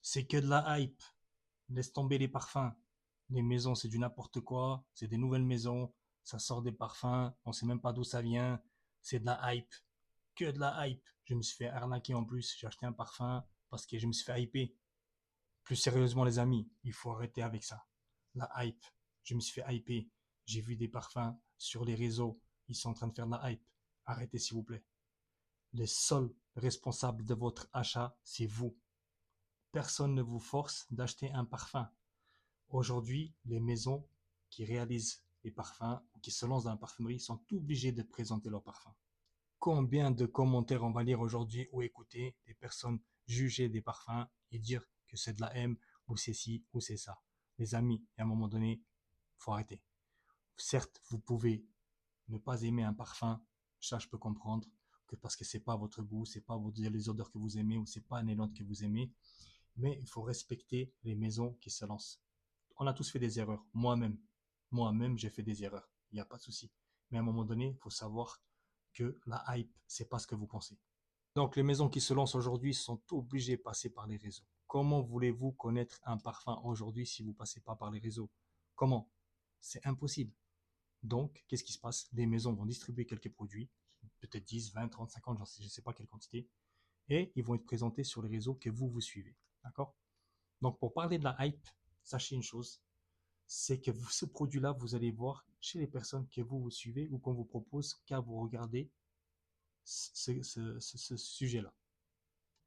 C'est que de la hype. Laisse tomber les parfums. Les maisons, c'est du n'importe quoi. C'est des nouvelles maisons. Ça sort des parfums. On sait même pas d'où ça vient. C'est de la hype. Que de la hype. Je me suis fait arnaquer en plus. J'ai acheté un parfum parce que je me suis fait hyper. Plus sérieusement, les amis, il faut arrêter avec ça. La hype. Je me suis fait hyper. J'ai vu des parfums sur les réseaux. Ils sont en train de faire de la hype. Arrêtez, s'il vous plaît. Les seuls responsables de votre achat, c'est vous. Personne ne vous force d'acheter un parfum. Aujourd'hui, les maisons qui réalisent les parfums ou qui se lancent dans la parfumerie sont obligées de présenter leurs parfums. Combien de commentaires on va lire aujourd'hui ou écouter des personnes juger des parfums et dire que c'est de la M ou c'est ci ou c'est ça. Les amis, à un moment donné, faut arrêter. Certes, vous pouvez ne pas aimer un parfum, ça je peux comprendre, que parce que c'est pas votre goût, c'est pas les odeurs que vous aimez ou c'est pas un élan que vous aimez, mais il faut respecter les maisons qui se lancent. On a tous fait des erreurs, moi-même j'ai fait des erreurs, il n'y a pas de souci. Mais à un moment donné, il faut savoir que la hype, c'est pas ce que vous pensez. Donc les maisons qui se lancent aujourd'hui sont obligées de passer par les réseaux. Comment voulez-vous connaître un parfum aujourd'hui si vous ne passez pas par les réseaux? Comment? C'est impossible. Donc, qu'est-ce qui se passe? Les maisons vont distribuer quelques produits, peut-être 10, 20, 30, 50, je ne sais pas quelle quantité, et ils vont être présentés sur les réseaux que vous suivez. D'accord? Donc, pour parler de la hype, sachez une chose, c'est que ce produit-là, vous allez voir chez les personnes que vous suivez ou qu'on vous propose qu'à vous regarder ce sujet-là.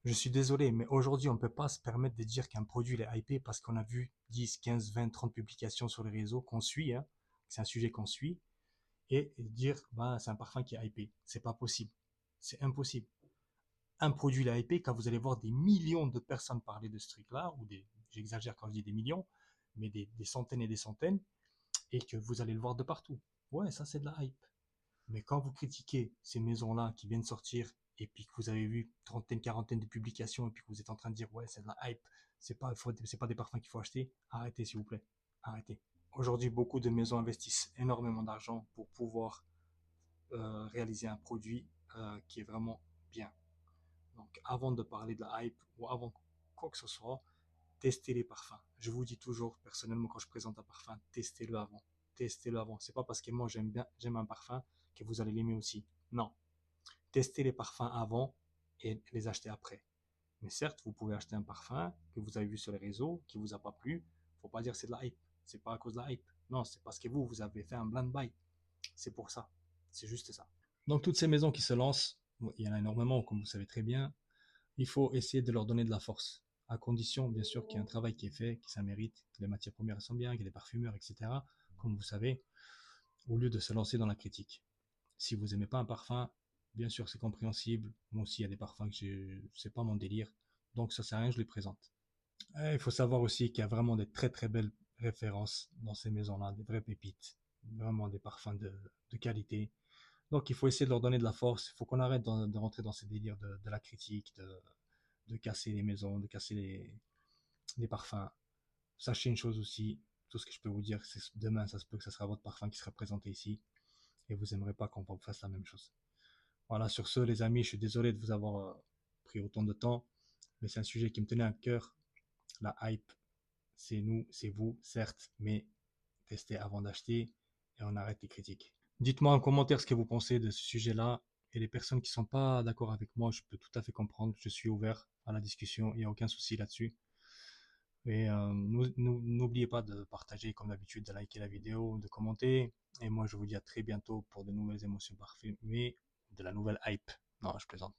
Je suis désolé, mais aujourd'hui, on ne peut pas se permettre de dire qu'un produit est hypé parce qu'on a vu 10, 15, 20, 30 publications sur les réseaux qu'on suit, hein, c'est un sujet qu'on suit, et dire bah, c'est un parfum qui est hypé. C'est pas possible. C'est impossible. Un produit est hypé quand vous allez voir des millions de personnes parler de ce truc-là, ou j'exagère quand je dis des millions, mais des centaines et des centaines, et que vous allez le voir de partout. Ouais, ça c'est de la hype. Mais quand vous critiquez ces maisons-là qui viennent sortir et puis que vous avez vu trentaine, quarantaine de publications et puis que vous êtes en train de dire ouais c'est de la hype, c'est pas des parfums qu'il faut acheter, arrêtez s'il vous plaît, arrêtez. Aujourd'hui, beaucoup de maisons investissent énormément d'argent pour pouvoir réaliser un produit qui est vraiment bien. Donc avant de parler de la hype ou avant quoi que ce soit, testez les parfums. Je vous dis toujours, personnellement, quand je présente un parfum, testez-le avant. Testez-le avant. C'est pas parce que moi j'aime un parfum que vous allez l'aimer aussi. Non. Testez les parfums avant et les achetez après. Mais certes, vous pouvez acheter un parfum que vous avez vu sur les réseaux, qui vous a pas plu. Faut pas dire que c'est de la hype. C'est pas à cause de la hype. Non, c'est parce que vous avez fait un blind buy. C'est pour ça. C'est juste ça. Donc toutes ces maisons qui se lancent, il y en a énormément, comme vous savez très bien, il faut essayer de leur donner de la force, à condition bien sûr qu'il y ait un travail qui est fait, que ça mérite, que les matières premières sont bien, qu'il y ait des parfumeurs, etc. Comme vous savez, au lieu de se lancer dans la critique. Si vous aimez pas un parfum, bien sûr c'est compréhensible. Moi aussi il y a des parfums que c'est pas mon délire, donc ça sert à rien, je les présente. Et il faut savoir aussi qu'il y a vraiment des très très belles références dans ces maisons-là, des vraies pépites, vraiment des parfums de qualité. Donc il faut essayer de leur donner de la force. Il faut qu'on arrête de rentrer dans ces délires de la critique, de casser les maisons, de casser les parfums. Sachez une chose aussi, tout ce que je peux vous dire, c'est que demain, ça se peut que ce sera votre parfum qui sera présenté ici et vous n'aimerez pas qu'on vous fasse la même chose. Voilà, sur ce, les amis, je suis désolé de vous avoir pris autant de temps, mais c'est un sujet qui me tenait à cœur. La hype, c'est nous, c'est vous, certes, mais testez avant d'acheter et on arrête les critiques. Dites-moi en commentaire ce que vous pensez de ce sujet-là. Et les personnes qui ne sont pas d'accord avec moi, je peux tout à fait comprendre. Je suis ouvert à la discussion, il n'y a aucun souci là-dessus. Et n'oubliez pas de partager comme d'habitude, de liker la vidéo, de commenter. Et moi, je vous dis à très bientôt pour de nouvelles émotions parfumées, de la nouvelle hype. Non, je plaisante.